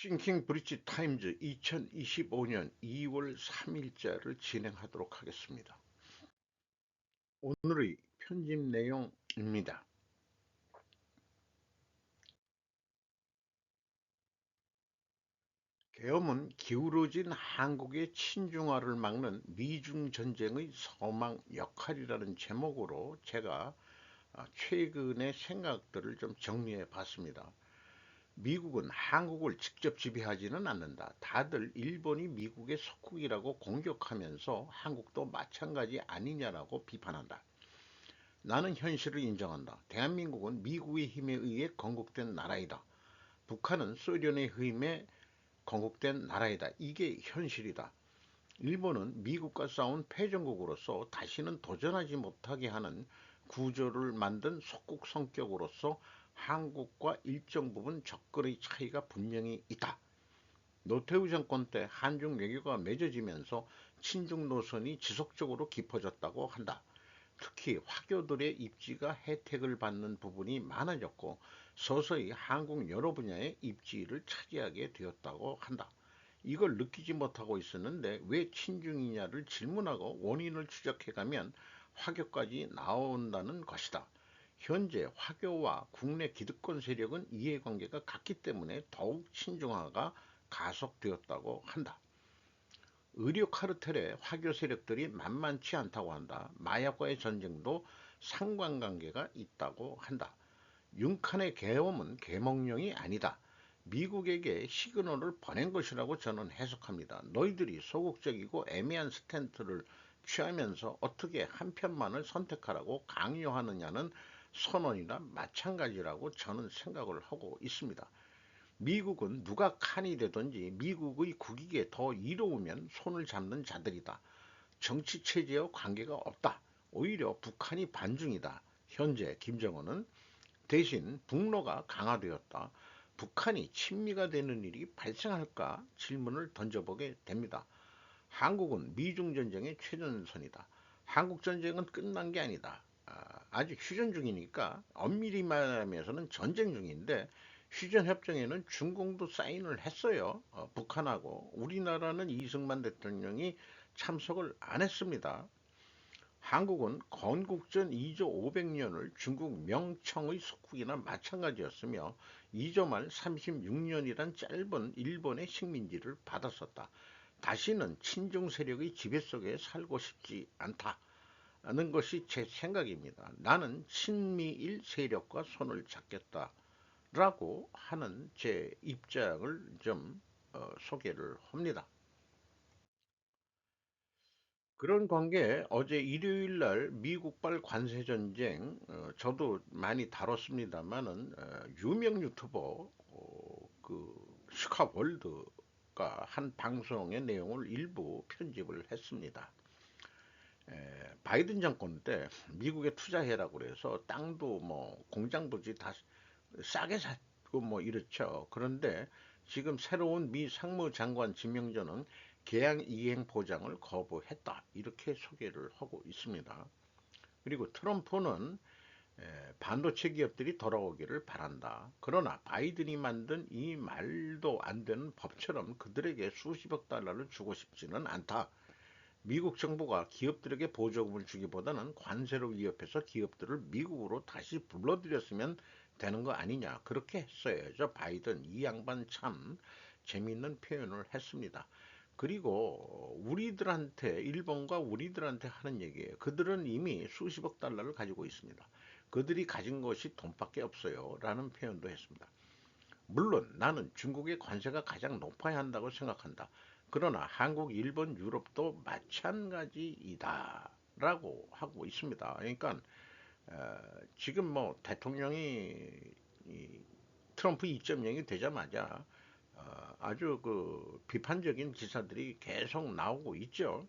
싱킹 브릿지 타임즈 2025년 2월 3일자를 진행하도록 하겠습니다. 오늘의 편집 내용입니다. 계엄은 기울어진 한국의 친중화를 막는 미중 전쟁의 서막 역할이라는 제목으로 제가 최근의 생각들을 좀 정리해 봤습니다. 미국은 한국을 직접 지배하지는 않는다. 다들 일본이 미국의 속국이라고 공격하면서 한국도 마찬가지 아니냐라고 비판한다. 나는 현실을 인정한다. 대한민국은 미국의 힘에 의해 건국된 나라이다. 북한은 소련의 힘에 건국된 나라이다. 이게 현실이다. 일본은 미국과 싸운 패전국으로서 다시는 도전하지 못하게 하는 구조를 만든 속국 성격으로서 한국과 일정 부분 접근의 차이가 분명히 있다. 노태우 정권 때 한중 외교가 맺어지면서 친중 노선이 지속적으로 깊어졌다고 한다. 특히 화교들의 입지가 혜택을 받는 부분이 많아졌고 서서히 한국 여러 분야의 입지를 차지하게 되었다고 한다. 이걸 느끼지 못하고 있었는데 왜 친중이냐를 질문하고 원인을 추적해가면 화교까지 나온다는 것이다. 현재 화교와 국내 기득권 세력은 이해관계가 같기 때문에 더욱 친중화가 가속되었다고 한다. 의료 카르텔의 화교 세력들이 만만치 않다고 한다. 마약과의 전쟁도 상관관계가 있다고 한다. 윤칸의 계엄은 계몽령이 아니다. 미국에게 시그널을 보낸 것이라고 저는 해석합니다. 너희들이 소극적이고 애매한 스탠스를 취하면서 어떻게 한 편만을 선택하라고 강요하느냐는 선언이나 마찬가지라고 저는 생각을 하고 있습니다. 미국은 누가 칸이 되든지 미국의 국익에 더 이로우면 손을 잡는 자들이다. 정치 체제와 관계가 없다. 오히려 북한이 반중이다. 현재 김정은은 대신 북로가 강화되었다. 북한이 친미가 되는 일이 발생할까 질문을 던져보게 됩니다. 한국은 미중전쟁의 최전선이다. 한국전쟁은 끝난 게 아니다. 아직 휴전 중이니까 엄밀히 말하면서는 전쟁 중인데 휴전협정에는 중공도 사인을 했어요. 북한하고 우리나라는 이승만 대통령이 참석을 안 했습니다. 한국은 건국전 2조 500년을 중국 명청의 속국이나 마찬가지였으며 2조 말 36년이란 짧은 일본의 식민지를 받았었다. 다시는 친중 세력의 지배 속에 살고 싶지 않다는 것이 제 생각입니다. 나는 친미일 세력과 손을 잡겠다라고 하는 제 입장을 좀 소개를 합니다. 그런 관계에 어제 일요일 날 미국발 관세 전쟁 저도 많이 다뤘습니다만은 유명 유튜버 그 슈카월드가 한 방송의 내용을 일부 편집을 했습니다. 바이든 정권 때 미국에 투자해라고 그래서 땅도 뭐 공장 부지 다 싸게 샀고 뭐 이렇죠. 그런데 지금 새로운 미 상무장관 지명자는 계약 이행 보장을 거부했다. 이렇게 소개를 하고 있습니다. 그리고 트럼프는 반도체 기업들이 돌아오기를 바란다. 그러나 바이든이 만든 이 말도 안 되는 법처럼 그들에게 수십억 달러를 주고 싶지는 않다. 미국 정부가 기업들에게 보조금을 주기보다는 관세로 위협해서 기업들을 미국으로 다시 불러들였으면 되는 거 아니냐. 그렇게 했어야죠. 바이든 이 양반 참 재미있는 표현을 했습니다. 그리고 우리들한테 일본과 우리들한테 하는 얘기예요. 그들은 이미 수십억 달러를 가지고 있습니다. 그들이 가진 것이 돈밖에 없어요. 라는 표현도 했습니다. 물론 나는 중국의 관세가 가장 높아야 한다고 생각한다. 그러나 한국, 일본, 유럽도 마찬가지이다. 라고 하고 있습니다. 그러니까 지금 뭐 대통령이 트럼프 2.0이 되자마자 아주 그 비판적인 기사들이 계속 나오고 있죠.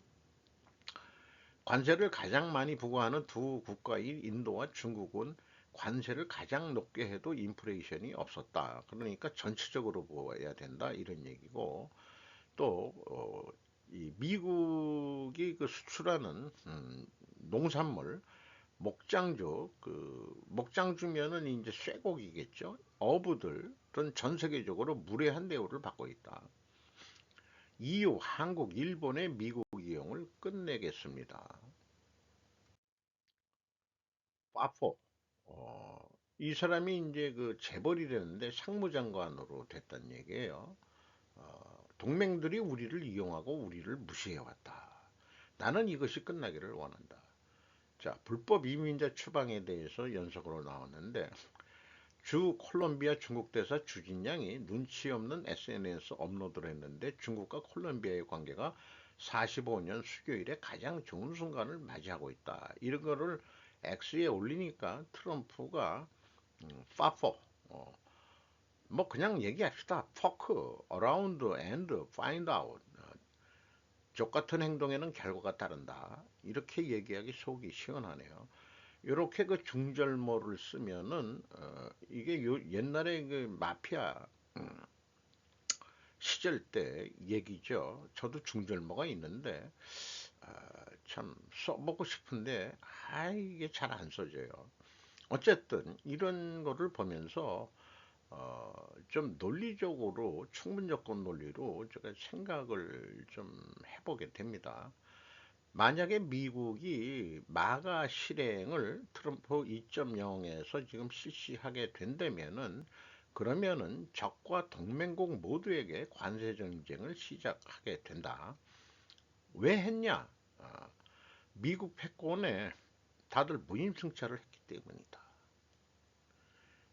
관세를 가장 많이 부과하는 두 국가인 인도와 중국은 관세를 가장 높게 해도 인플레이션이 없었다. 그러니까 전체적으로 보아야 된다. 이런 얘기고 또 이 미국이 그 수출하는 농산물 목장주면은 이제 쇠고기겠죠. 어부들은 전 세계적으로 무례한 대우를 받고 있다. EU, 한국, 일본의 미국 이용을 끝내겠습니다. 파포. 이 사람이 이제 그 재벌이 되는데 상무장관으로 됐단 얘기예요. 동맹들이 우리를 이용하고 우리를 무시해왔다. 나는 이것이 끝나기를 원한다. 자, 불법 이민자 추방에 대해서 연속으로 나왔는데 주 콜롬비아 중국 대사 주진양이 눈치 없는 SNS 업로드를 했는데 중국과 콜롬비아의 관계가 45년 수교일에 가장 좋은 순간을 맞이하고 있다. 이런 거를 X에 올리니까 트럼프가 파포 뭐 그냥 얘기합시다. 포크, around and find out. 족 같은 행동에는 결과가 따른다. 이렇게 얘기하기 속이 시원하네요. 이렇게 그 중절모를 쓰면은 이게 옛날에 그 마피아 시절 때 얘기죠. 저도 중절모가 있는데 참 써보고 싶은데 이게 잘 안 써져요. 어쨌든 이런 거를 보면서 좀 논리적으로 충분조건 논리로 제가 생각을 좀 해보게 됩니다. 만약에 미국이 마가 실행을 트럼프 2.0에서 지금 실시하게 된다면은 그러면은 적과 동맹국 모두에게 관세 정쟁을 시작하게 된다. 왜 했냐? 아, 미국 패권에 다들 무임승차를 했기 때문이다.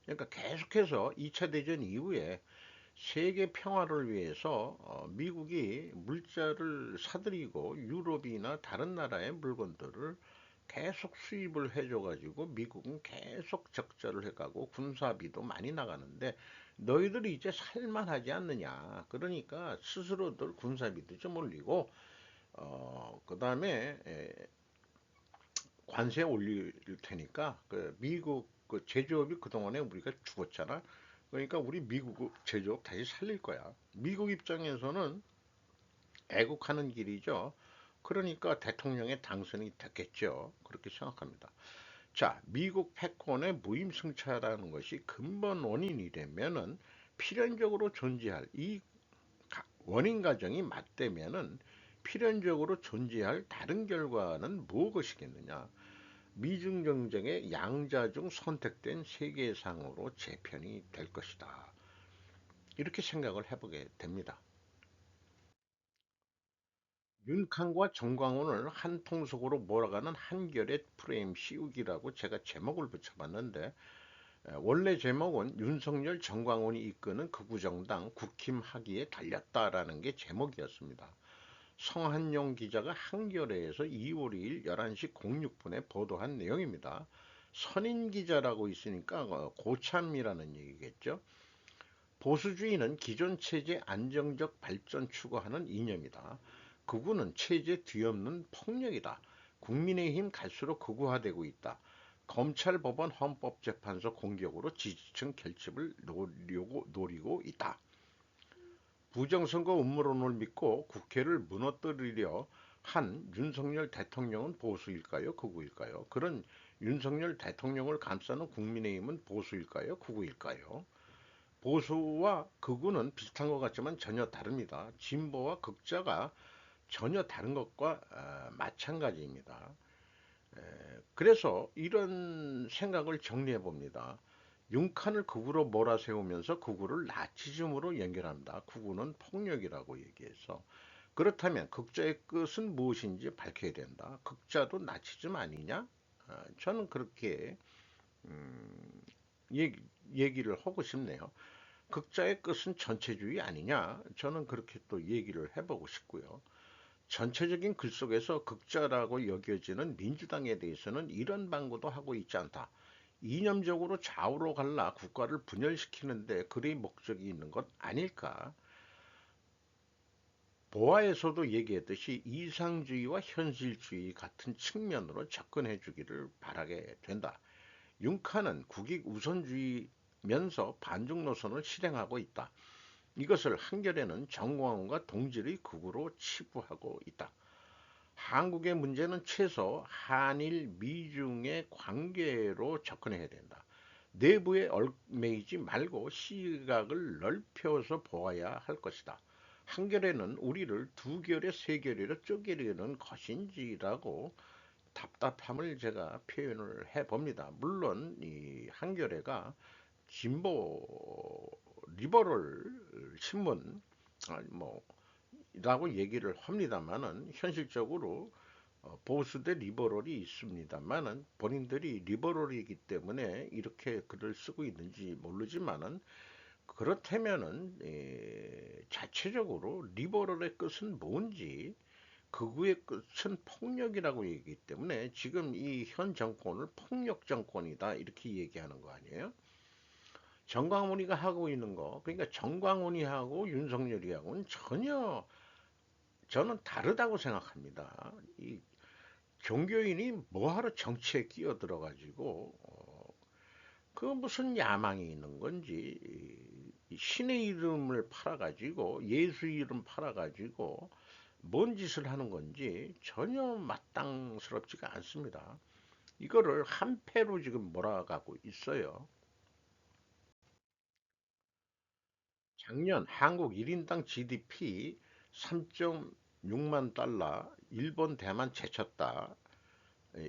그러니까 계속해서 2차 대전 이후에 세계 평화를 위해서 미국이 물자를 사들이고 유럽이나 다른 나라의 물건들을 계속 수입을 해줘가지고 미국은 계속 적자를 해가고 군사비도 많이 나가는데 너희들이 이제 살만하지 않느냐. 그러니까 스스로들 군사비도 좀 올리고 그 다음에 관세 올릴 테니까 그 미국 그 제조업이 그동안에 우리가 죽었잖아. 그러니까 우리 미국 제조업 다시 살릴 거야. 미국 입장에서는 애국하는 길이죠. 그러니까 대통령의 당선이 됐겠죠. 그렇게 생각합니다. 자, 미국 패권의 무임승차라는 것이 근본 원인이 되면은 필연적으로 존재할 이 원인 가정이 맞대면은 필연적으로 존재할 다른 결과는 무엇이겠느냐? 미중 경쟁의 양자 중 선택된 세계상으로 재편이 될 것이다. 이렇게 생각을 해보게 됩니다. 윤칸과 정광훈을 한 통속으로 몰아가는 한결의 프레임 씌우기라고 제가 제목을 붙여봤는데 원래 제목은 윤석열 정광훈이 이끄는 극우정당 국힘하기에 달렸다라는 게 제목이었습니다. 성한용 기자가 한겨레에서 2월 2일 11시 06분에 보도한 내용입니다. 선임 기자라고 있으니까 고참이라는 얘기겠죠. 보수주의는 기존 체제 안정적 발전 추구하는 이념이다. 극우는 체제 뒤엎는 폭력이다. 국민의힘 갈수록 극우화되고 있다. 검찰, 법원, 헌법재판소 공격으로 지지층 결집을 노리고 있다. 부정선거 음모론을 믿고 국회를 무너뜨리려 한 윤석열 대통령은 보수일까요? 극우일까요? 그런 윤석열 대통령을 감싸는 국민의힘은 보수일까요? 극우일까요? 보수와 극우는 비슷한 것 같지만 전혀 다릅니다. 진보와 극자가 전혀 다른 것과 마찬가지입니다. 그래서 이런 생각을 정리해 봅니다. 윤칸을 극우로 몰아세우면서 극우를 나치즘으로 연결합니다. 극우는 폭력이라고 얘기해서 그렇다면 극자의 끝은 무엇인지 밝혀야 된다. 극자도 나치즘 아니냐? 저는 그렇게 음, 얘기, 얘기를 하고 싶네요. 극자의 끝은 전체주의 아니냐? 저는 그렇게 또 얘기를 해보고 싶고요. 전체적인 글 속에서 극자라고 여겨지는 민주당에 대해서는 이런 방구도 하고 있지 않다. 이념적으로 좌우로 갈라 국가를 분열시키는데 그리 목적이 있는 것 아닐까? 보아에서도 얘기했듯이 이상주의와 현실주의 같은 측면으로 접근해 주기를 바라게 된다. 융카는 국익 우선주의면서 반중 노선을 실행하고 있다. 이것을 한겨레는 정광훈과 동질의 극우로 치부하고 있다. 한국의 문제는 최소 한일 미중의 관계로 접근해야 된다. 내부에 얽매이지 말고 시각을 넓혀서 보아야 할 것이다. 한겨레는 우리를 두 결에 세 결에로 쪼개려는 것인지라고 답답함을 제가 표현을 해봅니다. 물론 이 한겨레가 진보 리버럴 신문 뭐 라고 얘기를 합니다만은 현실적으로 보수 대 리버럴이 있습니다만은 본인들이 리버럴이기 때문에 이렇게 글을 쓰고 있는지 모르지만은 그렇다면은 자체적으로 리버럴의 끝은 뭔지 극우의 끝은 폭력이라고 얘기하기 때문에 지금 이 현 정권을 폭력 정권이다 이렇게 얘기하는 거 아니에요? 정광훈이가 하고 있는 거 그러니까 정광훈이하고 윤석열이하고는 전혀 저는 다르다고 생각합니다. 이 종교인이 뭐하러 정치에 끼어들어 가지고 그 무슨 야망이 있는 건지 신의 이름을 팔아 가지고 예수 이름 팔아 가지고 뭔 짓을 하는 건지 전혀 마땅스럽지가 않습니다. 이거를 한패로 지금 몰아가고 있어요. 작년 한국 1인당 GDP 3.6만 달러, 일본, 대만 제쳤다.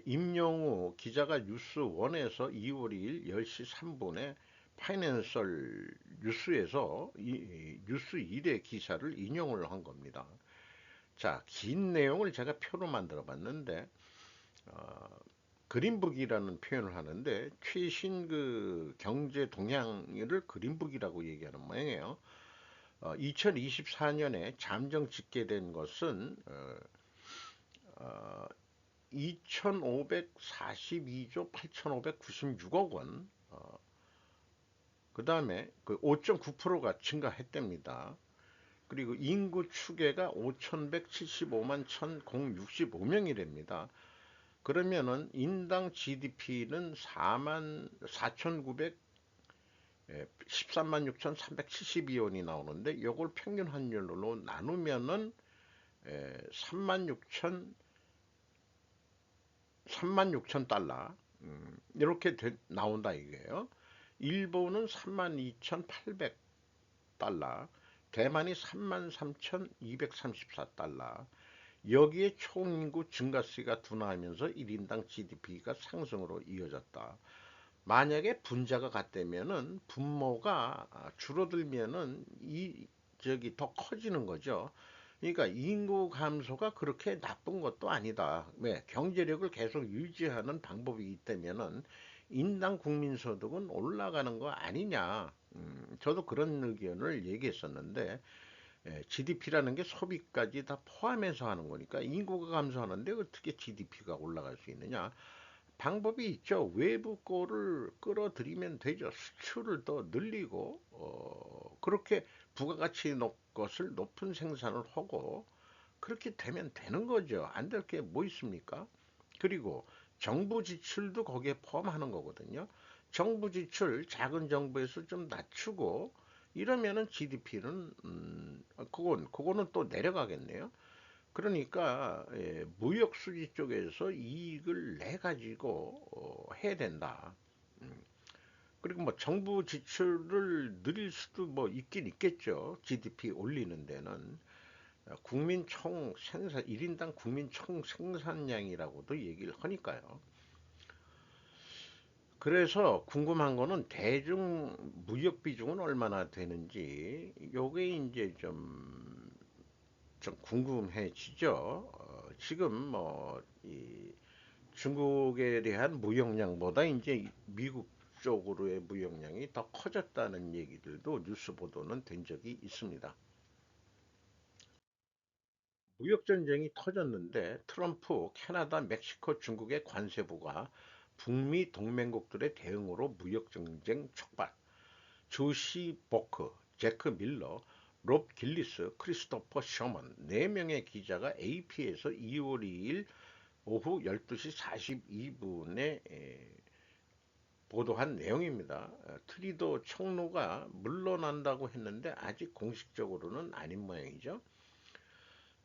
임영우 기자가 뉴스원에서 2월 2일 10시 3분에 파이낸셜 뉴스에서 뉴스 1의 기사를 인용을 한 겁니다. 자, 긴 내용을 제가 표로 만들어 봤는데 어, 그린북이라는 표현을 하는데 최신 그 경제 동향을 그린북이라고 얘기하는 모양이에요. 2024년에 잠정 집계된 것은 2,542조 8,596억 원. 그 다음에 그 5.9%가 증가했답니다. 그리고 인구 추계가 5,175만 1,065명이랍니다. 그러면은 인당 GDP는 4만 4,900 13만 6,372원이 나오는데 이걸 평균 환율로 나누면은 3만 6천 3만 6천 달러 이렇게 나온다 이게요. 일본은 3만 2,800 달러, 대만이 3만 3,234달러. 여기에 총인구 증가세가 둔화하면서 1인당 GDP가 상승으로 이어졌다. 만약에 분자가 같다면은 분모가 줄어들면은 이 저기 더 커지는 거죠. 그러니까 인구 감소가 그렇게 나쁜 것도 아니다. 왜? 경제력을 계속 유지하는 방법이기 때문에는 인당 국민소득은 올라가는 거 아니냐. 저도 그런 의견을 얘기했었는데 GDP라는 게 소비까지 다 포함해서 하는 거니까 인구가 감소하는데 어떻게 GDP가 올라갈 수 있느냐? 방법이 있죠. 외부 거를 끌어들이면 되죠. 수출을 더 늘리고 그렇게 부가가치 것을 높은 생산을 하고 그렇게 되면 되는 거죠. 안 될 게 뭐 있습니까? 그리고 정부 지출도 거기에 포함하는 거거든요. 정부 지출 작은 정부에서 좀 낮추고 이러면은 GDP는 그거는 또 내려가겠네요. 그러니까 무역 수지 쪽에서 이익을 내 가지고 해야 된다. 음, 그리고 뭐 정부 지출을 늘릴 수도 뭐 있긴 있겠죠. GDP 올리는 데는 국민 총 생산 1인당 국민 총 생산량이라고도 얘기를 하니까요. 그래서 궁금한 거는 대중 무역 비중은 얼마나 되는지 요게 이제 좀 궁금해지죠. 지금 뭐 이 중국에 대한 무역량보다 이제 미국 쪽으로의 무역량이 더 커졌다는 얘기들도 뉴스 보도는 된 적이 있습니다. 무역 전쟁이 터졌는데 트럼프, 캐나다, 멕시코, 중국의 관세부가 북미 동맹국들의 대응으로 무역 전쟁 촉발. 조시 버크, 제크 밀러, 롭 길리스, 크리스토퍼 셔먼 4명의 기자가 AP에서 2월 2일 오후 12시 42분에 보도한 내용입니다. 트리도 총로가 물러난다고 했는데 아직 공식적으로는 아닌 모양이죠.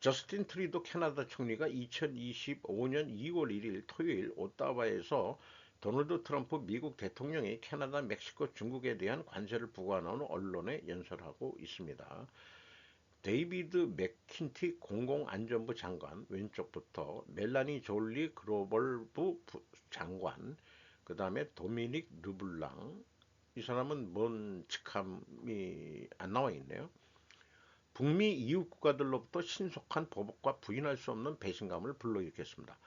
저스틴 트리도 캐나다 총리가 2025년 2월 1일 토요일 오타와에서 도널드 트럼프 미국 대통령이 캐나다, 멕시코, 중국에 대한 관세를 부과하는 언론에 연설하고 있습니다. 데이비드 맥킨티 공공안전부 장관, 왼쪽부터 멜라니 졸리 글로벌부 장관, 그 다음에 도미닉 르블랑, 이 사람은 뭔 직함이 안 나와 있네요. 북미 이웃 국가들로부터 신속한 보복과 부인할 수 없는 배신감을 불러일으켰습니다.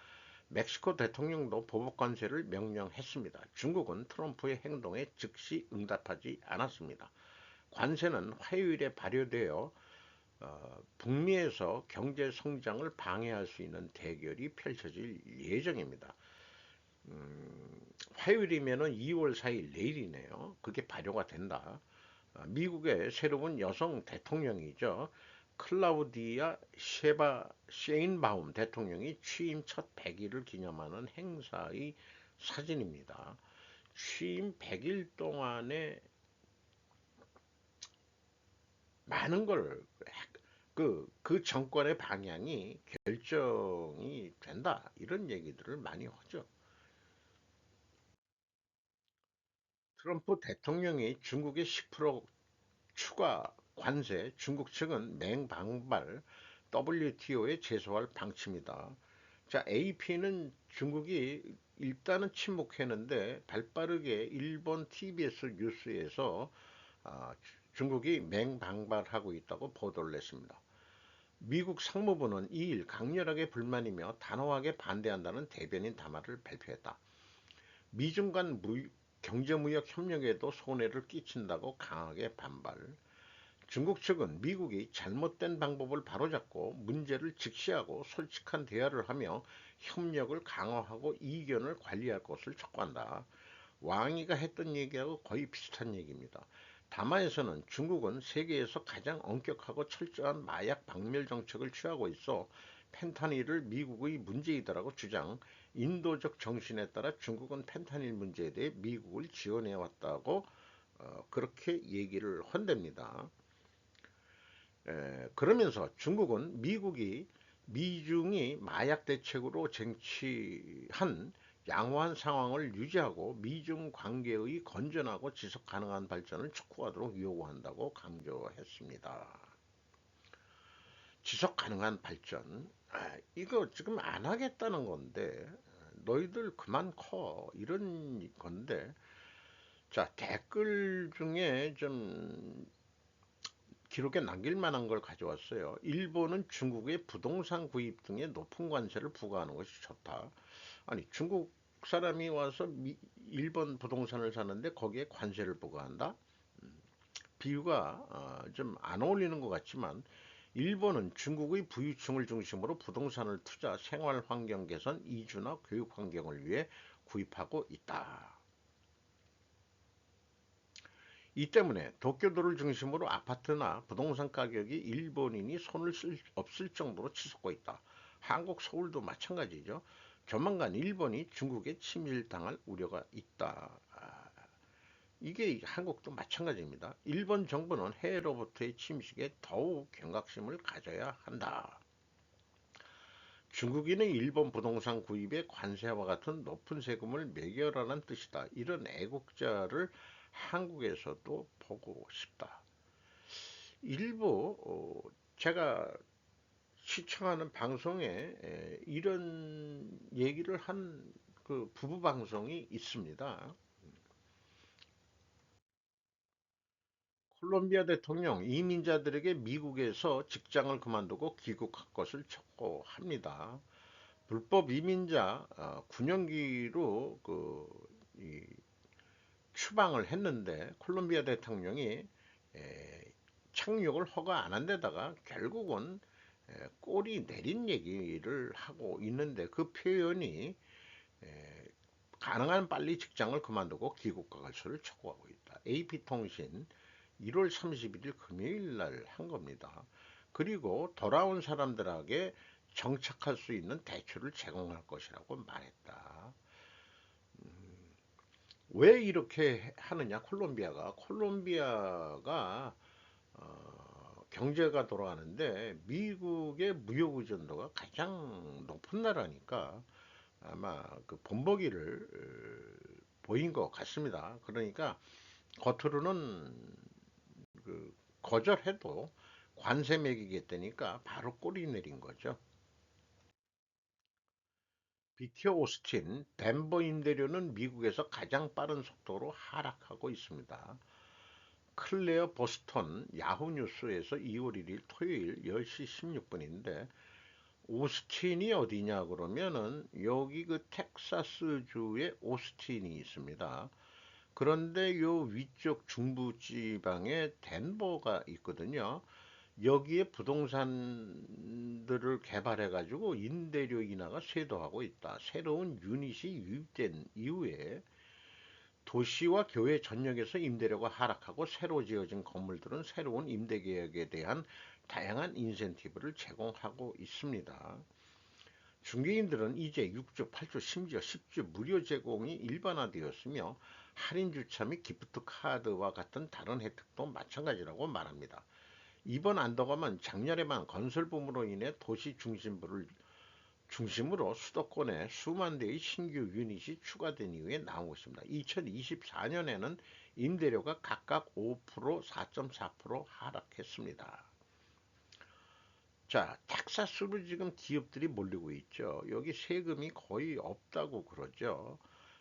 멕시코 대통령도 보복 관세를 명령했습니다. 중국은 트럼프의 행동에 즉시 응답하지 않았습니다. 관세는 화요일에 발효되어 북미에서 경제 성장을 방해할 수 있는 대결이 펼쳐질 예정입니다. 화요일이면은 2월 4일 내일이네요. 그게 발효가 된다. 미국의 새로운 여성 대통령이죠. 클라우디아 셰인바움 대통령이 취임 첫 100일을 기념하는 행사의 사진입니다. 취임 100일 동안에 많은 걸 그 정권의 방향이 결정이 된다. 이런 얘기들을 많이 하죠. 트럼프 대통령이 중국의 10% 추가 관세, 중국 측은 맹방발 WTO에 제소할 방침이다. 자, AP는 중국이 일단은 침묵했는데 발빠르게 일본 TBS 뉴스에서 중국이 맹방발하고 있다고 보도를 했습니다. 미국 상무부는 2일 강렬하게 불만이며 단호하게 반대한다는 대변인 담화를 발표했다. 미중 간 경제무역 협력에도 손해를 끼친다고 강하게 반발. 중국 측은 미국이 잘못된 방법을 바로잡고 문제를 직시하고 솔직한 대화를 하며 협력을 강화하고 이견을 관리할 것을 촉구한다. 왕이가 했던 얘기하고 거의 비슷한 얘기입니다. 담화에서는 중국은 세계에서 가장 엄격하고 철저한 마약 박멸 정책을 취하고 있어 펜타닐을 미국의 문제이다라고 주장, 인도적 정신에 따라 중국은 펜타닐 문제에 대해 미국을 지원해 왔다고 그렇게 얘기를 한답니다. 그러면서 중국은 미중이 마약 대책으로 쟁취한 양호한 상황을 유지하고 미중 관계의 건전하고 지속 가능한 발전을 촉구하도록 요구한다고 강조했습니다. 지속 가능한 발전, 이거 지금 안 하겠다는 건데 너희들 그만 커 이런 건데, 자, 댓글 중에 좀 기록에 남길 만한 걸 가져왔어요. 일본은 중국의 부동산 구입 등에 높은 관세를 부과하는 것이 좋다. 아니, 중국 사람이 와서 일본 부동산을 사는데 거기에 관세를 부과한다? 비유가 좀 안 어울리는 것 같지만 일본은 중국의 부유층을 중심으로 부동산을 투자, 생활 환경 개선, 이주나 교육 환경을 위해 구입하고 있다. 이 때문에 도쿄도를 중심으로 아파트나 부동산 가격이 일본인이 손을 쓸 없을 정도로 치솟고 있다. 한국 서울도 마찬가지죠. 조만간 일본이 중국에 침일당할 우려가 있다. 이게 한국도 마찬가지입니다. 일본 정부는 해외로부터의 침식에 더욱 경각심을 가져야 한다. 중국인의 일본 부동산 구입에 관세와 같은 높은 세금을 매겨라는 뜻이다. 이런 애국자를 한국에서도 보고 싶다. 일부 제가 시청하는 방송에 이런 얘기를 한 그 부부 방송이 있습니다. 콜롬비아 대통령 이민자들에게 미국에서 직장을 그만두고 귀국할 것을 촉구합니다. 불법 이민자 9년기로 추방을 했는데 콜롬비아 대통령이 착륙을 허가 안 한 데다가 결국은 꼬리 내린 얘기를 하고 있는데, 그 표현이 가능한 빨리 직장을 그만두고 귀국할 것을 촉구하고 있다. AP통신 1월 31일 금요일 날 한 겁니다. 그리고 돌아온 사람들에게 정착할 수 있는 대출을 제공할 것이라고 말했다. 왜 이렇게 하느냐? 콜롬비아가 경제가 돌아가는데 미국의 무역 의존도가 가장 높은 나라니까 아마 그 본보기를 보인 것 같습니다. 그러니까 겉으로는 그 거절해도 관세 매기겠다니까 바로 꼬리 내린 거죠. BT 오스틴, 덴버 임대료는 미국에서 가장 빠른 속도로 하락하고 있습니다. 클레어 보스턴 야후 뉴스에서 2월 1일 토요일 10시 16분인데 오스틴이 어디냐 그러면은 여기 그 텍사스주에 오스틴이 있습니다. 그런데 요 위쪽 중부 지방에 덴버가 있거든요. 여기에 부동산들을 개발해 가지고 임대료 인하가 쇄도하고 있다. 새로운 유닛이 유입된 이후에 도시와 교외 전역에서 임대료가 하락하고 새로 지어진 건물들은 새로운 임대 계약에 대한 다양한 인센티브를 제공하고 있습니다. 중개인들은 이제 6주, 8주, 심지어 10주 무료 제공이 일반화되었으며 할인 주차 및 기프트 카드와 같은 다른 혜택도 마찬가지라고 말합니다. 이번 안도감은 작년에만 건설붐으로 인해 도시 중심으로 수도권에 수만 대의 신규 유닛이 추가된 이후에 나온 것입니다. 2024년에는 임대료가 각각 5%, 4.4% 하락했습니다. 자, 텍사스로 지금 기업들이 몰리고 있죠. 여기 세금이 거의 없다고 그러죠.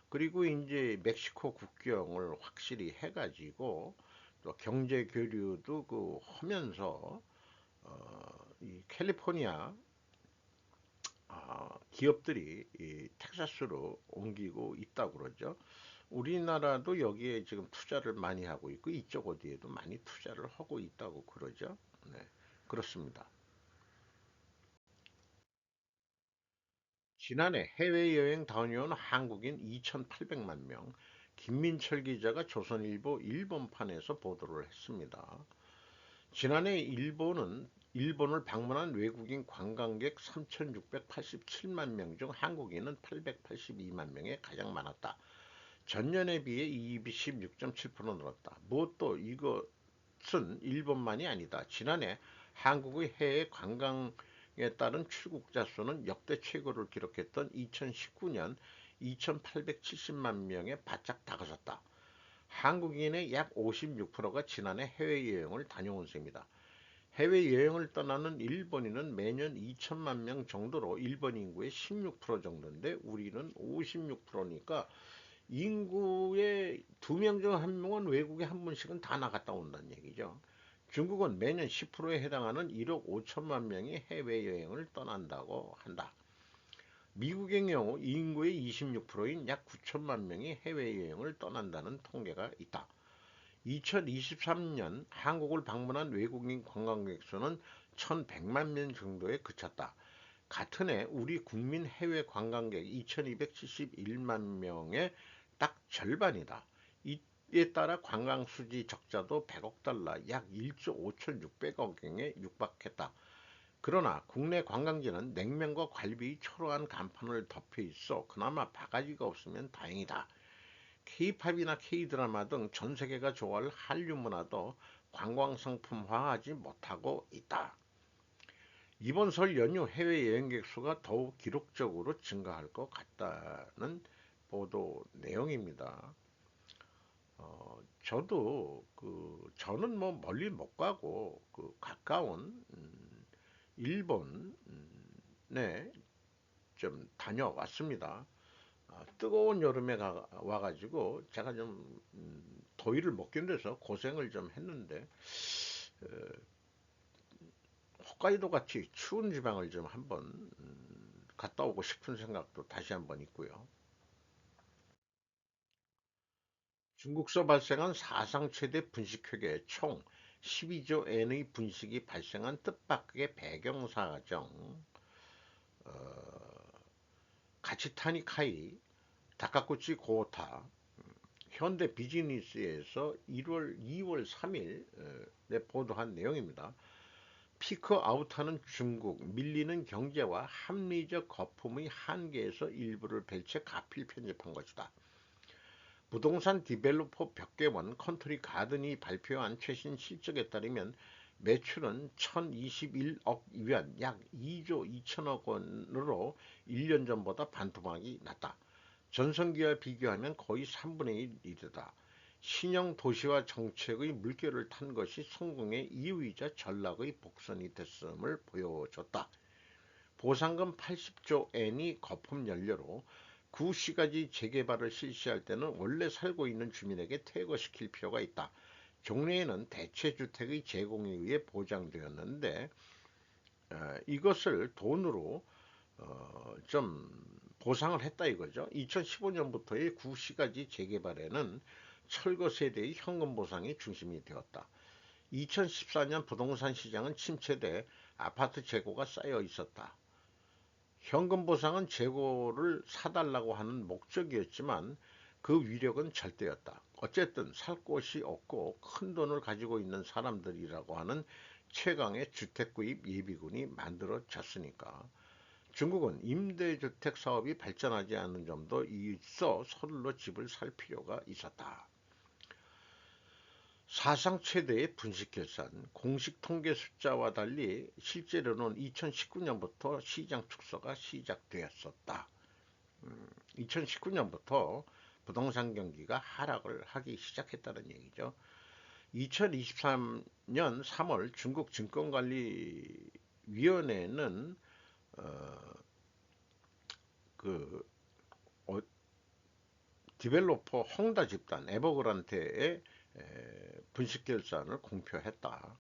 그리고 이제 멕시코 국경을 확실히 해가지고 또 경제 교류도 그 하면서 이 캘리포니아 기업들이 이 텍사스로 옮기고 있다고 그러죠. 우리나라도 여기에 지금 투자를 많이 하고 있고 이쪽 어디에도 많이 투자를 하고 있다고 그러죠. 네, 그렇습니다. 지난해 해외여행 다녀온 한국인 2,800만 명, 김민철 기자가 조선일보 일본판에서 보도를 했습니다. 지난해 일본을 방문한 외국인 관광객 3,687만 명 중 한국인은 882만 명에 가장 많았다. 전년에 비해 이입이 16.7% 늘었다. 무엇도 이것은 일본만이 아니다. 지난해 한국의 해외 관광에 따른 출국자 수는 역대 최고를 기록했던 2019년 2,870만 명에 바짝 다가섰다. 한국인의 약 56%가 지난해 해외여행을 다녀온 셈이다. 해외여행을 떠나는 일본인은 매년 2천만 명 정도로 일본 인구의 16% 정도인데 우리는 56%니까 인구의 2명 중 1명은 외국에 한 번씩은 다 나갔다 온다는 얘기죠. 중국은 매년 10%에 해당하는 1억 5천만 명이 해외여행을 떠난다고 한다. 미국의 경우 인구의 26%인 약 9천만 명이 해외여행을 떠난다는 통계가 있다. 2023년 한국을 방문한 외국인 관광객 수는 1,100만 명 정도에 그쳤다. 같은 해 우리 국민 해외 관광객 2,271만 명의 딱 절반이다. 이에 따라 관광 수지 적자도 100억 달러, 약 1조 5,600억 원에 육박했다. 그러나 국내 관광지는 냉면과 갈비, 초라한 간판을 덮여 있어 그나마 바가지가 없으면 다행이다. K-팝이나 K-드라마 등 전 세계가 좋아할 한류 문화도 관광 상품화하지 못하고 있다. 이번 설 연휴 해외 여행객 수가 더욱 기록적으로 증가할 것 같다는 보도 내용입니다. 저는 뭐 멀리 못 가고 그 가까운 일본에 좀 다녀왔습니다. 뜨거운 여름에 와가지고 제가 좀 더위를 못 견뎌서 고생을 좀 했는데 홋카이도 같이 추운 지방을 좀 한번 갔다 오고 싶은 생각도 다시 한번 있고요. 중국서 발생한 사상 최대 분식회계 총 12조 엔의 분식이 발생한 뜻밖의 배경사정, 가치타니 카이, 다카구치 고오타, 현대 비즈니스에서 2월 3일에 보도한 내용입니다. 피크 아웃하는 중국, 밀리는 경제와 합리적 거품의 한계에서 일부를 펼쳐 가필 편집한 것이다. 부동산 디벨로퍼 벽계원 컨트리 가든이 발표한 최신 실적에 따르면 매출은 1021억 위안 약 2조 2천억 원으로 1년 전보다 반토막이 났다. 전성기와 비교하면 거의 3분의 1 이르다. 신형 도시화 정책의 물결을 탄 것이 성공의 이유이자 전략의 복선이 됐음을 보여줬다. 보상금 80조 엔이 거품 연료로 구시가지 재개발을 실시할 때는 원래 살고 있는 주민에게 퇴거시킬 필요가 있다. 종래에는 대체주택의 제공에 의해 보장되었는데 이것을 돈으로 좀 보상을 했다 이거죠. 2015년부터의 구시가지 재개발에는 철거 세대의 현금 보상이 중심이 되었다. 2014년 부동산 시장은 침체돼 아파트 재고가 쌓여 있었다. 현금 보상은 재고를 사달라고 하는 목적이었지만 그 위력은 절대였다. 어쨌든 살 곳이 없고 큰 돈을 가지고 있는 사람들이라고 하는 최강의 주택 구입 예비군이 만들어졌으니까. 중국은 임대주택 사업이 발전하지 않은 점도 있어 서둘러 집을 살 필요가 있었다. 사상 최대의 분식결산, 공식 통계 숫자와 달리 실제로는 2019년부터 시장 축소가 시작되었었다. 2019년부터 부동산 경기가 하락을 하기 시작했다는 얘기죠. 2023년 3월 중국 증권관리위원회는 어, 그 어, 디벨로퍼 헝다 집단 에버그란테의 분식결산을 공표했다.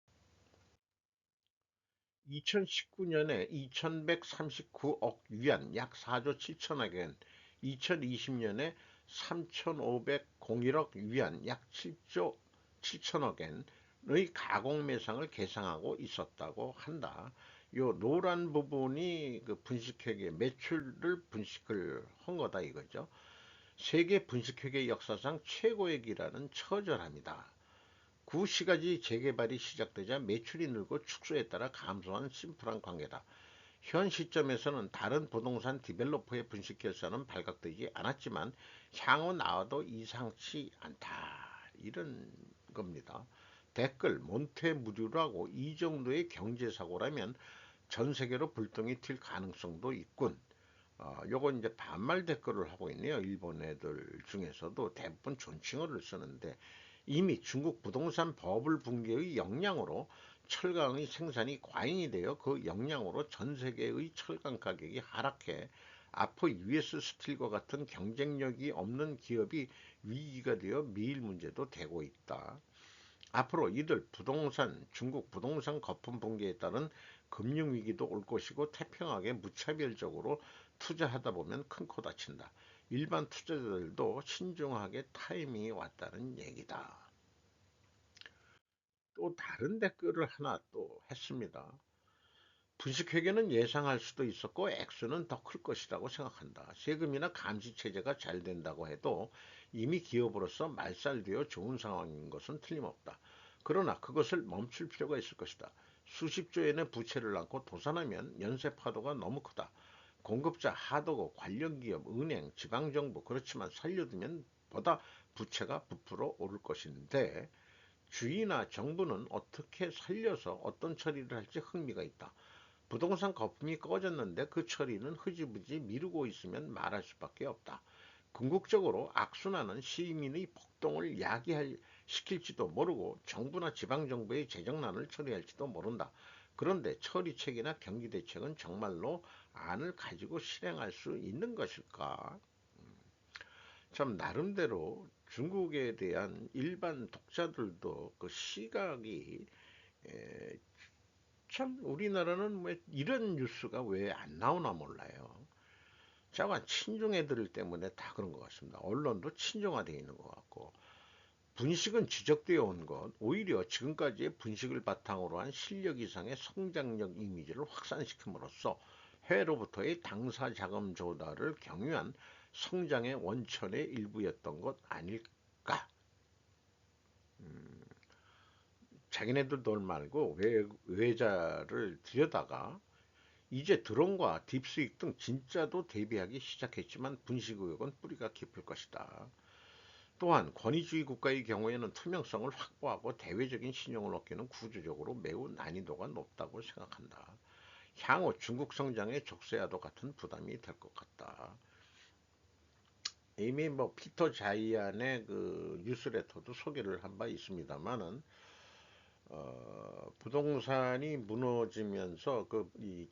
2019년에 2139억 위안 약 4조 7천억 엔, 2020년에 3501억 위안 약 7조 7천억 엔의 가공 매상을 계상하고 있었다고 한다. 요 노란 부분이 그 분식회계 매출을 분식을 한 거다 이거죠. 세계 분식회계 역사상 최고액이라는 처절합니다. 구시가지 재개발이 시작되자 매출이 늘고 축소에 따라 감소한 심플한 관계다. 현 시점에서는 다른 부동산 디벨로퍼의 분식 결산은 발각되지 않았지만 향후 나와도 이상치 않다. 이런 겁니다. 댓글 몬테무류라고 이 정도의 경제사고라면 전 세계로 불똥이 튈 가능성도 있군. 요건 이제 반말 댓글을 하고 있네요. 일본 애들 중에서도 대부분 존칭어를 쓰는데 이미 중국 부동산 버블 붕괴의 영향으로 철강의 생산이 과잉이 되어 그 영향으로 전 세계의 철강 가격이 하락해 앞으로 US 스틸과 같은 경쟁력이 없는 기업이 위기가 되어 미일 문제도 되고 있다. 앞으로 이들 중국 부동산 거품 붕괴에 따른 금융위기도 올 것이고 태평하게 무차별적으로 투자하다 보면 큰 코 다친다. 일반 투자자들도 신중하게 타이밍이 왔다는 얘기다. 또 다른 댓글을 하나 또 했습니다. 분식회계는 예상할 수도 있었고 액수는 더 클 것이라고 생각한다. 세금이나 감시 체제가 잘 된다고 해도 이미 기업으로서 말살되어 좋은 상황인 것은 틀림없다. 그러나 그것을 멈출 필요가 있을 것이다. 수십조 엔의 부채를 안고 도산하면 연쇄 파도가 너무 크다. 공급자, 하도급, 관련 기업, 은행, 지방정부 그렇지만 살려두면 보다 부채가 부풀어 오를 것인데 주의나 정부는 어떻게 살려서 어떤 처리를 할지 흥미가 있다. 부동산 거품이 꺼졌는데 그 처리는 흐지부지 미루고 있으면 말할 수밖에 없다. 궁극적으로 악순환은 시민의 폭동을 시킬지도 모르고 정부나 지방정부의 재정난을 처리할지도 모른다. 그런데 처리책이나 경기대책은 정말로 안을 가지고 실행할 수 있는 것일까? 참 나름대로 중국에 대한 일반 독자들도 그 시각이 에, 참 우리나라는 왜 이런 뉴스가 왜 안 나오나 몰라요. 자관 친중 애들 때문에 다 그런 것 같습니다. 언론도 친중화되어 있는 것 같고 분식은 지적되어 온 것 오히려 지금까지의 분식을 바탕으로 한 실력 이상의 성장력 이미지를 확산시킴으로써 해외로부터의 당사 자금 조달을 경유한 성장의 원천의 일부였던 것 아닐까. 자기네들 돈 말고 외자를 들여다가 이제 드론과 딥스익 등 진짜도 대비하기 시작했지만 분식 의혹은 뿌리가 깊을 것이다. 또한 권위주의 국가의 경우에는 투명성을 확보하고 대외적인 신용을 얻기는 구조적으로 매우 난이도가 높다고 생각한다. 향후 중국 성장에 족쇄와도 같은 부담이 될 것 같다. 이미 뭐 피터 자이안의 그 뉴스레터도 소개를 한 바 있습니다만은 부동산이 무너지면서 이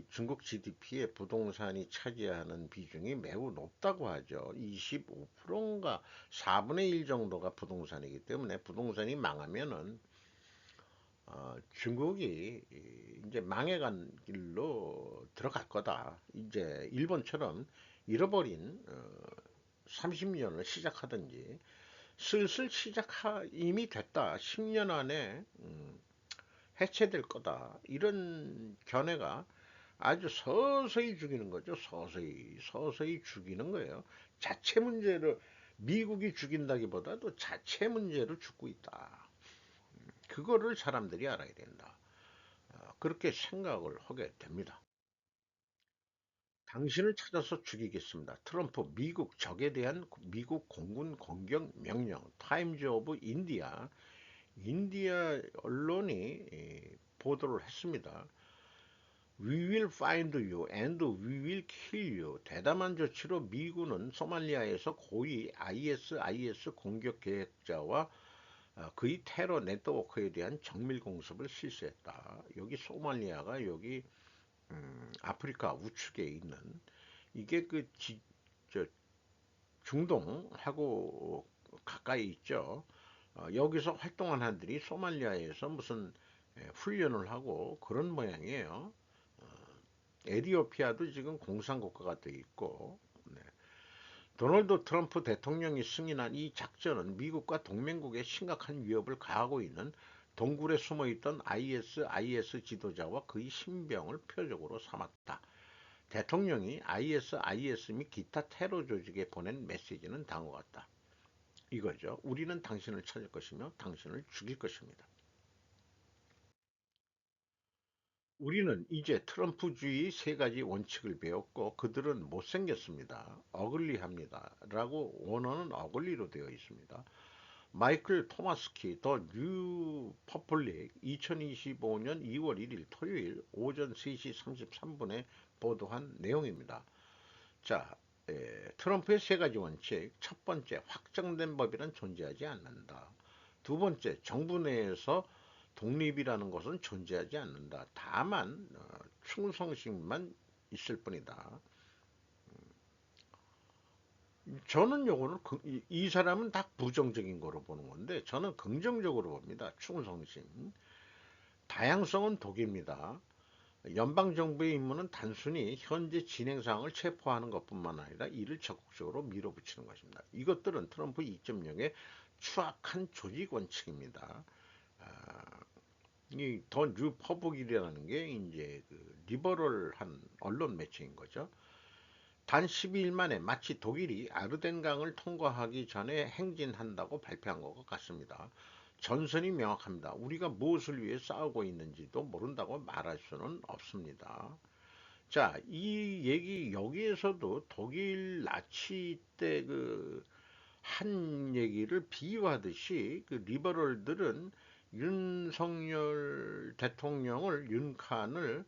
중국 GDP에 부동산이 차지하는 비중이 매우 높다고 하죠. 25%인가 4분의 1 정도가 부동산이기 때문에 부동산이 망하면은 중국이 이제 망해간 길로 들어갈 거다. 이제 일본처럼 잃어버린 30년을 시작하든지 슬슬 이미 됐다. 10년 안에 해체될 거다. 이런 견해가 아주 서서히 죽이는 거죠. 서서히 죽이는 거예요. 자체 문제를 미국이 죽인다기보다도 자체 문제를 죽고 있다. 그거를 사람들이 알아야 된다. 그렇게 생각을 하게 됩니다. 당신을 찾아서 죽이겠습니다. 트럼프 미국 적에 대한 미국 공군 공격 명령 타임즈 오브 인디아 언론이 보도를 했습니다. We will find you and we will kill you. 대담한 조치로 미군은 소말리아에서 고위 IS 공격 계획자와 그의 테러 네트워크에 대한 정밀 공습을 실시했다. 여기 소말리아가 여기 아프리카 우측에 있는 이게 저 중동하고 가까이 있죠. 여기서 활동한 한들이 소말리아에서 무슨 훈련을 하고 그런 모양이에요. 에티오피아도 지금 공산국가가 돼 있고, 네. 도널드 트럼프 대통령이 승인한 이 작전은 미국과 동맹국에 심각한 위협을 가하고 있는 동굴에 숨어있던 IS 지도자와 그의 신병을 표적으로 삼았다. 대통령이 IS 및 기타 테러 조직에 보낸 메시지는 다음과 같다. 이거죠. 우리는 당신을 찾을 것이며 당신을 죽일 것입니다. 우리는 이제 트럼프주의 세 가지 원칙을 배웠고 그들은 못생겼습니다. 어글리합니다. 라고 원어는 어글리로 되어 있습니다. 마이클 토마스키 더 뉴 퍼블릭 2025년 2월 1일 토요일 오전 3시 33분에 보도한 내용입니다. 자, 트럼프의 세 가지 원칙. 첫 번째, 확정된 법이란 존재하지 않는다. 두 번째, 정부 내에서 독립이라는 것은 존재하지 않는다. 다만 충성심만 있을 뿐이다. 저는 요거를 이 사람은 다 부정적인 거로 보는 건데 저는 긍정적으로 봅니다. 충성심. 다양성은 독입니다. 연방정부의 임무는 단순히 현재 진행 사항을 체포하는 것뿐만 아니라 이를 적극적으로 밀어붙이는 것입니다. 이것들은 트럼프 2.0의 추악한 조직 원칙입니다. 이 더 뉴퍼블릭이라는 게 이제 그 리버럴한 언론 매체인 거죠. 단 12일 만에 마치 독일이 아르덴강을 통과하기 전에 행진한다고 발표한 것 같습니다. 전선이 명확합니다. 우리가 무엇을 위해 싸우고 있는지도 모른다고 말할 수는 없습니다. 자, 이 얘기 여기에서도 독일 나치 때 한 얘기를 비유하듯이 그 리버럴들은 윤석열 대통령을 윤칸을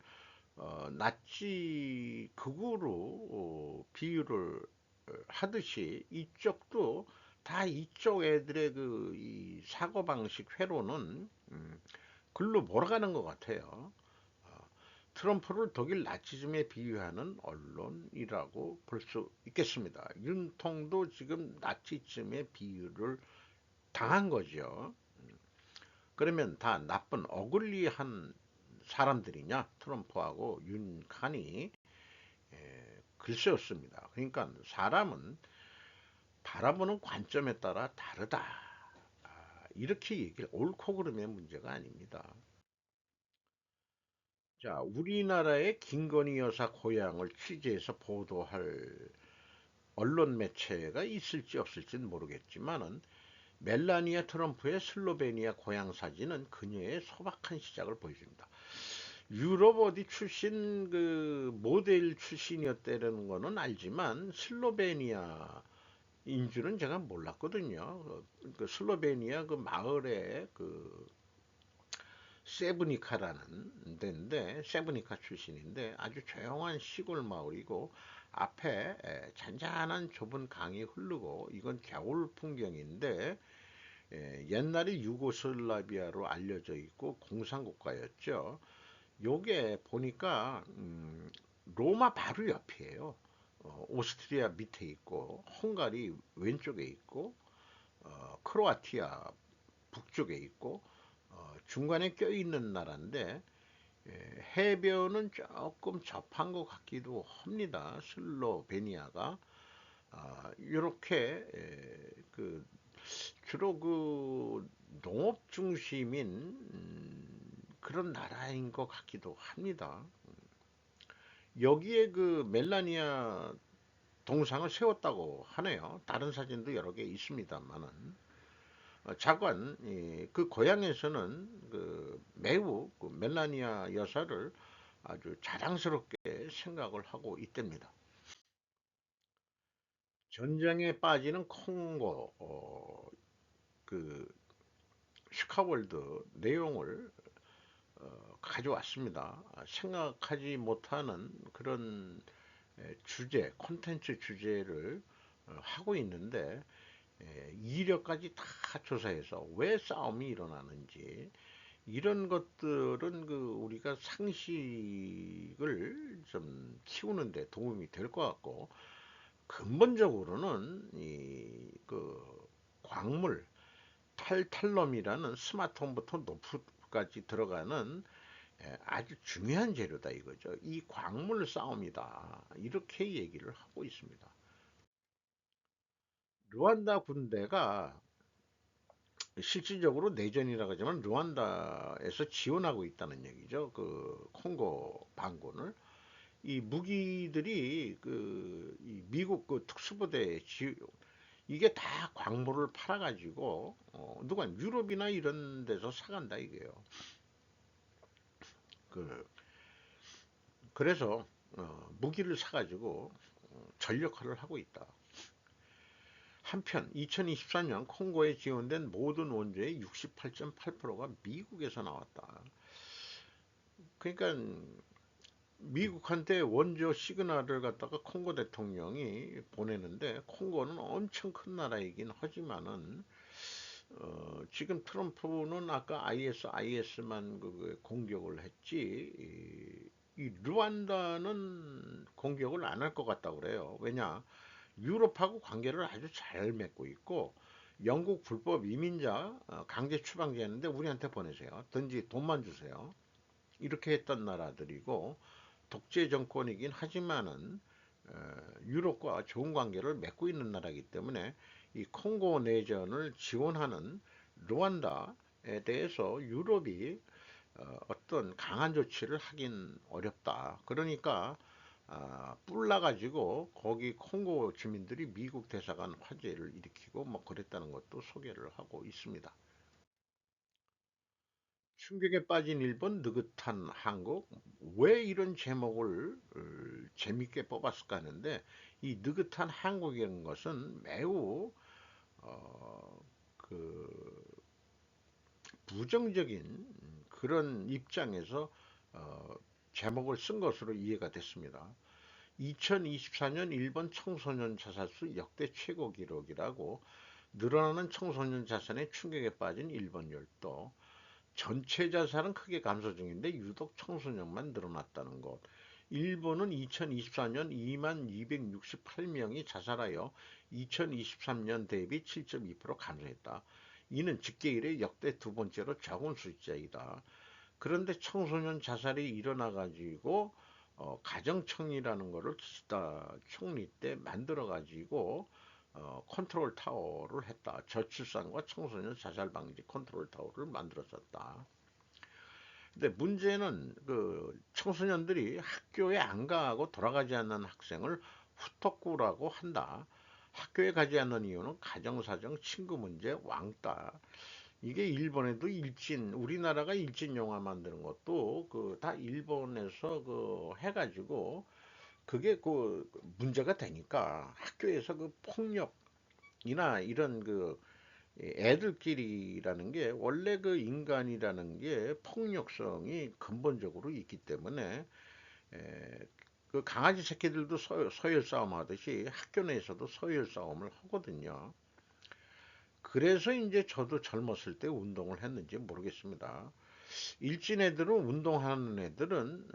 나치 극우로 비유를 하듯이 이쪽도 다 이쪽 애들의 이 사고방식 회로는 글로 몰아가는 것 같아요. 어, 트럼프를 독일 나치즘에 비유하는 언론이라고 볼 수 있겠습니다. 윤통도 지금 나치즘의 비유를 당한 거죠. 그러면 다 나쁜 어글리한 사람들이냐? 트럼프하고 윤칸이 글쎄였습니다. 그러니까 사람은 바라보는 관점에 따라 다르다. 이렇게 얘기를 옳고 그름의 문제가 아닙니다. 자, 우리나라의 김건희 여사 고향을 취재해서 보도할 언론 매체가 있을지 없을지는 모르겠지만은 멜라니아 트럼프의 슬로베니아 고향 사진은 그녀의 소박한 시작을 보여줍니다. 유럽 어디 출신 모델 출신이었다는 거는 알지만 슬로베니아 인주는 제가 몰랐거든요. 그 슬로베니아 그 마을에 그 세브니카라는 데인데, 세브니카 출신인데 아주 조용한 시골 마을이고, 앞에 잔잔한 좁은 강이 흐르고, 이건 겨울 풍경인데, 옛날에 유고슬라비아로 알려져 있고 공산국가였죠. 요게 보니까 로마 바로 옆이에요. 오스트리아 밑에 있고, 헝가리 왼쪽에 있고, 크로아티아 북쪽에 있고, 중간에 껴있는 나라인데, 해변은 조금 접한 것 같기도 합니다. 슬로베니아가. 이렇게 그 주로 그 농업 중심인 그런 나라인 것 같기도 합니다. 여기에 그 멜라니아 동상을 세웠다고 하네요. 다른 사진도 여러 개 있습니다만은, 자관 그 고향에서는 그 매우 그 멜라니아 여사를 아주 자랑스럽게 생각을 하고 있답니다. 전쟁에 빠지는 콩고, 그 슈카월드 내용을 가져왔습니다. 생각하지 못하는 그런 주제, 콘텐츠 주제를 하고 있는데, 이력까지 다 조사해서 왜 싸움이 일어나는지, 이런 것들은 그 우리가 상식을 좀 키우는데 도움이 될 것 같고, 근본적으로는 이 그 광물, 탈탈럼이라는 스마트홈부터 노트까지 들어가는 아주 중요한 재료다 이거죠. 이 광물 싸움이다. 이렇게 얘기를 하고 있습니다. 르완다 군대가 실질적으로 내전이라고 하지만 르완다에서 지원하고 있다는 얘기죠. 그 콩고 반군을. 이 무기들이 이 미국 그 특수부대 이게 다 광물을 팔아가지고 누가 유럽이나 이런 데서 사간다 이게요. 그 그래서 무기를 사가지고 전력화를 하고 있다. 한편 2024년 콩고에 지원된 모든 원조의 68.8%가 미국에서 나왔다. 그러니까 미국한테 원조 시그널을 갖다가 콩고 대통령이 보내는데, 콩고는 엄청 큰 나라이긴 하지만은 지금 트럼프는 아까 IS만 그 공격을 했지, 이 르완다는 공격을 안 할 것 같다고 그래요. 왜냐? 유럽하고 관계를 아주 잘 맺고 있고, 영국 불법 이민자 강제 추방제했는데 우리한테 보내세요. 든지 돈만 주세요. 이렇게 했던 나라들이고, 독재 정권이긴 하지만은 유럽과 좋은 관계를 맺고 있는 나라이기 때문에, 이 콩고 내전을 지원하는 르완다에 대해서 유럽이 어떤 강한 조치를 하긴 어렵다. 그러니까 뿔나 가지고 거기 콩고 주민들이 미국 대사관 화재를 일으키고 뭐 그랬다는 것도 소개를 하고 있습니다. 충격에 빠진 일본, 느긋한 한국. 왜 이런 제목을 재밌게 뽑았을까 하는데, 이 느긋한 한국이라는 것은 매우 어, 그 부정적인 그런 입장에서 어, 제목을 쓴 것으로 이해가 됐습니다. 2024년 일본 청소년 자살수 역대 최고 기록이라고, 늘어나는 청소년 자살에 충격에 빠진 일본 열도, 전체 자살은 크게 감소 중인데 유독 청소년만 늘어났다는 것. 일본은 2024년 2만 268명이 자살하여 2023년 대비 7.2% 감소했다. 이는 직계 이래 역대 두 번째로 적은 숫자이다. 그런데 청소년 자살이 일어나 가지고 가정청이라는 거를 기시다 총리 때 만들어 가지고 컨트롤 타워를 했다. 저출산과 청소년 자살 방지 컨트롤 타워를 만들었었다. 근데 문제는 그 청소년들이 학교에 안 가고 돌아가지 않는 학생을 후토꾸라고 한다. 학교에 가지 않는 이유는 가정사정, 친구 문제, 왕따. 이게 일본에도 우리나라가 일진 영화 만드는 것도 그 다 일본에서 그 해가지고 그게 그 문제가 되니까 학교에서 그 폭력, 이나 이런 그 애들끼리라는 게 원래 그 인간이라는 게 폭력성이 근본적으로 있기 때문에 에, 그 강아지 새끼들도 서열 싸움 하듯이 학교 내에서도 서열 싸움을 하거든요. 그래서 이제 저도 젊었을 때 운동을 했는지 모르겠습니다. 일진 애들은 운동하는 애들은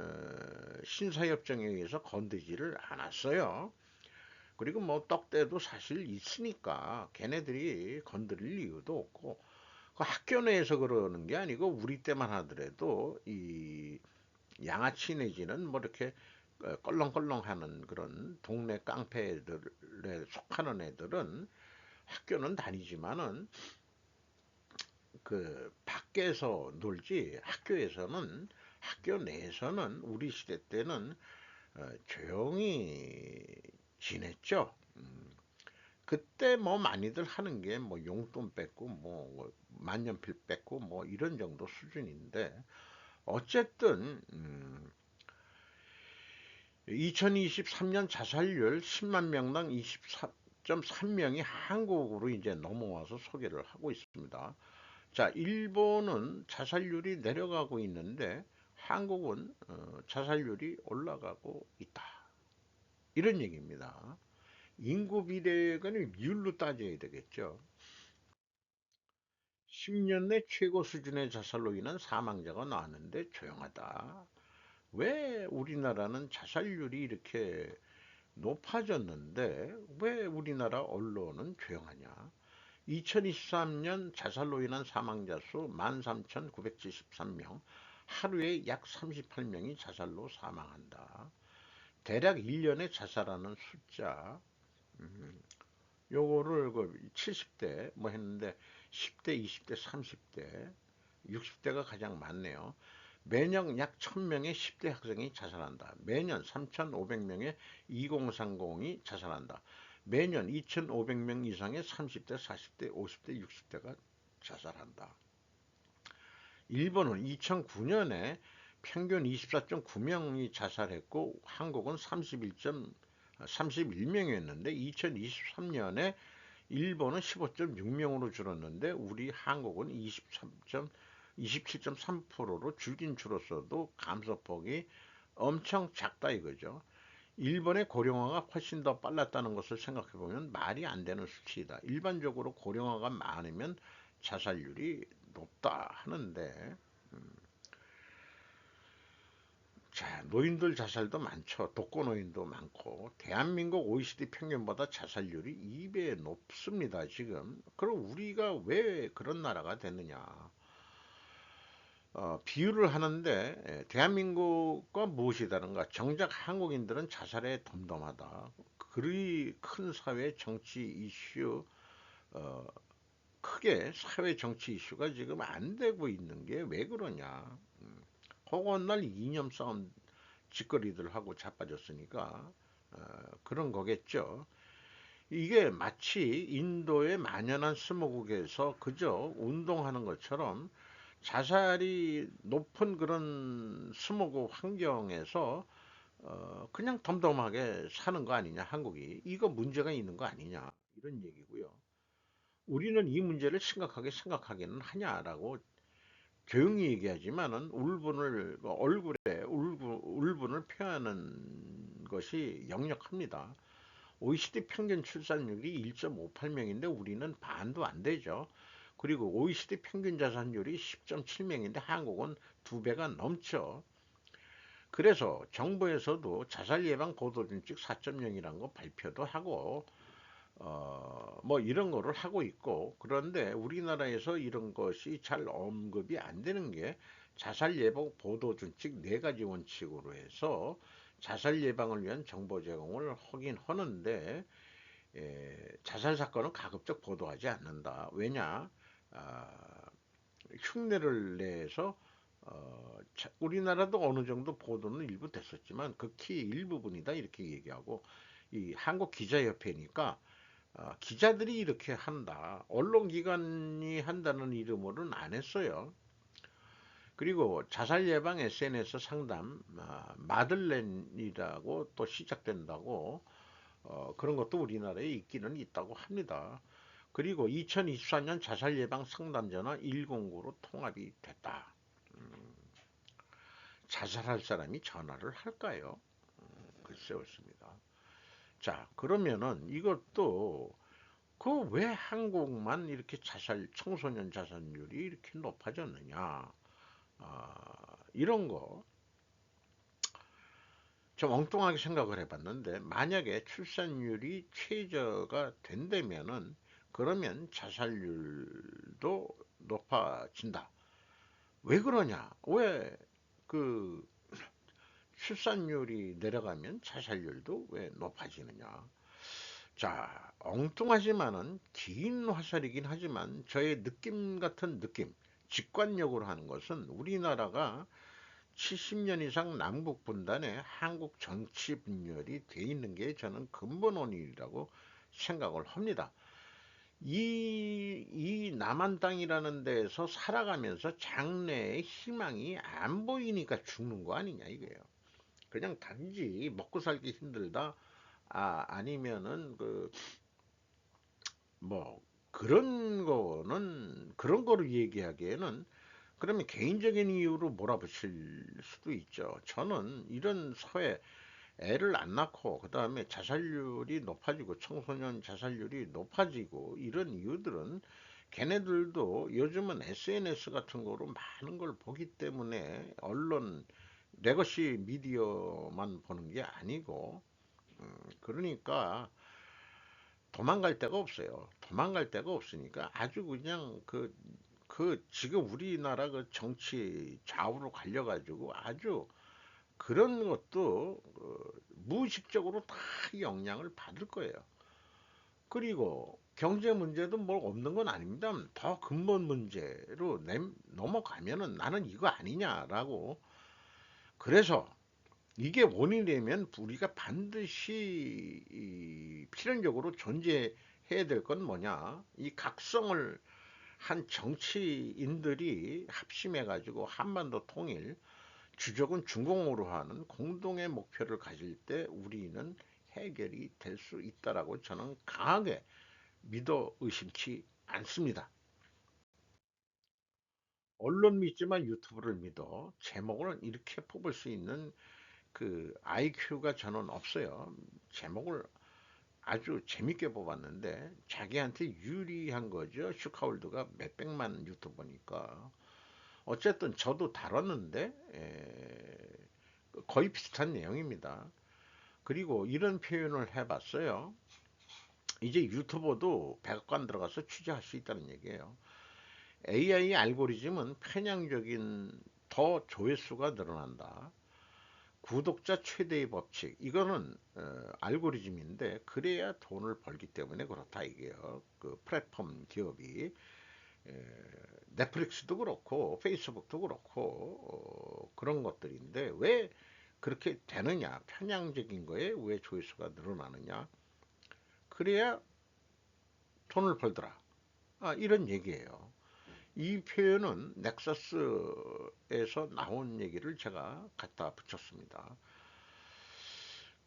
신사협정에 의해서 건드지를 않았어요. 그리고 뭐 떡대도 사실 있으니까 걔네들이 건드릴 이유도 없고 그 학교 내에서 그러는 게 아니고 우리 때만 하더라도 이 양아치 내지는 뭐 이렇게 껄렁껄렁하는 그런 동네 깡패들에 속하는 애들은 학교는 다니지만은 그 밖에서 놀지 학교 내에서는 우리 시대 때는 조용히 지냈죠. 그때 뭐 많이들 하는 게 뭐 용돈 뺏고 뭐 만년필 뺏고 뭐 이런 정도 수준인데 어쨌든 2023년 자살률 10만 명당 24.3명이 한국으로 이제 넘어와서 소개를 하고 있습니다. 자, 일본은 자살률이 내려가고 있는데 한국은 자살률이 올라가고 있다. 이런 얘기입니다. 인구 비례가 비율로 따져야 되겠죠. 10년 내 최고 수준의 자살로 인한 사망자가 나왔는데 조용하다. 왜 우리나라는 자살률이 이렇게 높아졌는데 왜 우리나라 언론은 조용하냐? 2023년 자살로 인한 사망자 수 13,973명, 하루에 약 38명이 자살로 사망한다. 대략 1년에 자살하는 숫자, 요거를 그 70대 뭐 했는데 10대, 20대, 30대, 60대가 가장 많네요. 매년 약 1000명의 10대 학생이 자살한다. 매년 3500명의 2030이 자살한다. 매년 2500명 이상의 30대, 40대, 50대, 60대가 자살한다. 일본은 2009년에 평균 24.9명이 자살했고 한국은 31명이었는데 2023년에 일본은 15.6명으로 줄었는데 우리 한국은 27.3%로 줄긴 줄었어도 감소폭이 엄청 작다 이거죠. 일본의 고령화가 훨씬 더 빨랐다는 것을 생각해 보면 말이 안 되는 수치이다. 일반적으로 고령화가 많으면 자살률이 높다 하는데 자, 노인들 자살도 많죠. 독거노인도 많고 대한민국 OECD 평균보다 자살률이 2배 높습니다. 지금. 그럼 우리가 왜 그런 나라가 됐느냐? 비유를 하는데 대한민국과 무엇이 다른가? 정작 한국인들은 자살에 덤덤하다. 그리 큰 사회 정치 이슈, 어, 크게 사회 정치 이슈가 지금 안 되고 있는 게 왜 그러냐? 허구한 날 이념 싸움 짓거리들 하고 자빠졌으니까 그런 거겠죠. 이게 마치 인도의 만연한 스모국에서 그저 운동하는 것처럼 자살이 높은 그런 스모그 환경에서 그냥 덤덤하게 사는 거 아니냐 한국이 이거 문제가 있는 거 아니냐 이런 얘기고요. 우리는 이 문제를 심각하게 생각하기는 하냐라고 조용히 얘기하지만은 울분을 얼굴에 울분을 표하는 것이 역력합니다. OECD 평균 출산율이 1.58명인데 우리는 반도 안 되죠. 그리고 OECD 평균 자산율이 10.7명인데 한국은 두 배가 넘죠. 그래서 정부에서도 자살 예방 보도준칙 4.0이라는 거 발표도 하고 뭐 이런 거를 하고 있고 그런데 우리나라에서 이런 것이 잘 언급이 안 되는 게 자살 예방 보도 준칙 네 가지 원칙으로 해서 자살 예방을 위한 정보 제공을 하긴 하는데 자살 사건은 가급적 보도하지 않는다. 왜냐? 아, 흉내를 내서 우리나라도 어느 정도 보도는 일부 됐었지만 극히 일부분이다 이렇게 얘기하고 이 한국 기자협회니까 기자들이 이렇게 한다. 언론기관이 한다는 이름으로는 안 했어요. 그리고 자살 예방 SNS 상담 마들렌이라고 또 시작된다고 그런 것도 우리나라에 있기는 있다고 합니다. 그리고 2024년 자살 예방 상담 전화 109로 통합이 됐다. 자살할 사람이 전화를 할까요? 글쎄 없습니다. 자, 그러면은 이것도 그 왜 한국만 이렇게 청소년 자살률이 이렇게 높아졌느냐? 이런 거 좀 엉뚱하게 생각을 해봤는데, 만약에 출산율이 최저가 된다면은 그러면 자살률도 높아진다. 왜 그러냐? 왜 그 출산율이 내려가면 자살률도 왜 높아지느냐? 자, 엉뚱하지만은 긴 화살이긴 하지만 저의 느낌 같은 느낌, 직관적으로 하는 것은 우리나라가 70년 이상 남북 분단에 한국 정치 분열이 돼 있는 게 저는 근본 원인이라고 생각을 합니다. 이 남한 땅이라는 데에서 살아가면서 장래의 희망이 안 보이니까 죽는 거 아니냐 이거예요. 그냥 단지 먹고 살기 힘들다. 아니면은 뭐 그런 거를 얘기하기에는 그러면 개인적인 이유로 몰아붙일 수도 있죠. 저는 이런 사회 애를 안 낳고 그다음에 자살률이 높아지고 청소년 자살률이 높아지고 이런 이유들은 걔네들도 요즘은 SNS 같은 거로 많은 걸 보기 때문에 언론 레거시 미디어만 보는 게 아니고 그러니까 도망갈 데가 없어요. 도망갈 데가 없으니까 아주 그냥 지금 우리나라 그 정치 좌우로 갈려가지고 아주 그런 것도 무의식적으로 다 영향을 받을 거예요. 그리고 경제 문제도 뭐 없는 건 아닙니다. 더 근본 문제로 넘어가면은 나는 이거 아니냐라고. 그래서 이게 원인이 되면 우리가 반드시 필연적으로 존재해야 될 건 뭐냐? 이 각성을 한 정치인들이 합심해가지고 한반도 통일, 주적은 중공으로 하는 공동의 목표를 가질 때 우리는 해결이 될 수 있다라고 저는 강하게 믿어 의심치 않습니다. 언론 믿지만 유튜브를 믿어. 제목을 이렇게 뽑을 수 있는 그 IQ가 저는 없어요. 제목을 아주 재밌게 뽑았는데 자기한테 유리한 거죠. 슈카월드가 몇백만 유튜버니까. 어쨌든 저도 다뤘는데 거의 비슷한 내용입니다. 그리고 이런 표현을 해봤어요. 이제 유튜버도 백악관 들어가서 취재할 수 있다는 얘기예요. AI 알고리즘은 편향적인 더 조회수가 늘어난다. 구독자 최대의 법칙. 이거는 알고리즘인데 그래야 돈을 벌기 때문에 그렇다 이게요. 그 플랫폼 기업이 넷플릭스도 그렇고 페이스북도 그렇고 그런 것들인데 왜 그렇게 되느냐? 편향적인 거에 왜 조회수가 늘어나느냐? 그래야 돈을 벌더라. 이런 얘기예요. 이 표현은 넥서스에서 나온 얘기를 제가 갖다 붙였습니다.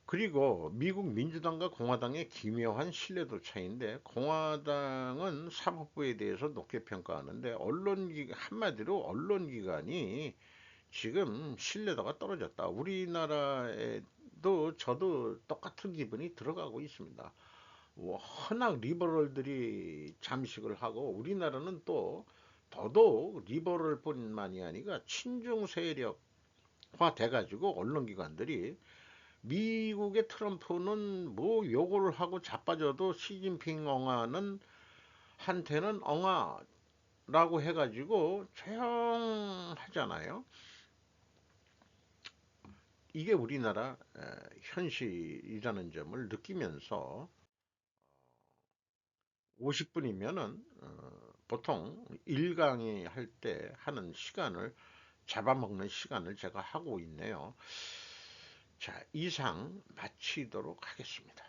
그리고 미국 민주당과 공화당의 기묘한 신뢰도 차이인데 공화당은 사법부에 대해서 높게 평가하는데 한마디로 언론기관이 지금 신뢰도가 떨어졌다. 우리나라에도 저도 똑같은 기분이 들어가고 있습니다. 워낙 리버럴들이 잠식을 하고 우리나라는 또 더더욱 리버럴뿐만이 아니라 친중 세력화 돼가지고 언론기관들이 미국의 트럼프는 뭐 요거를 하고 자빠져도 시진핑 엉아는 한테는 엉아라고 해가지고 조용하잖아요. 이게 우리나라 현실이라는 점을 느끼면서 50분이면은 보통 1강의 할 때 하는 시간을 잡아먹는 시간을 제가 하고 있네요. 자, 이상 마치도록 하겠습니다.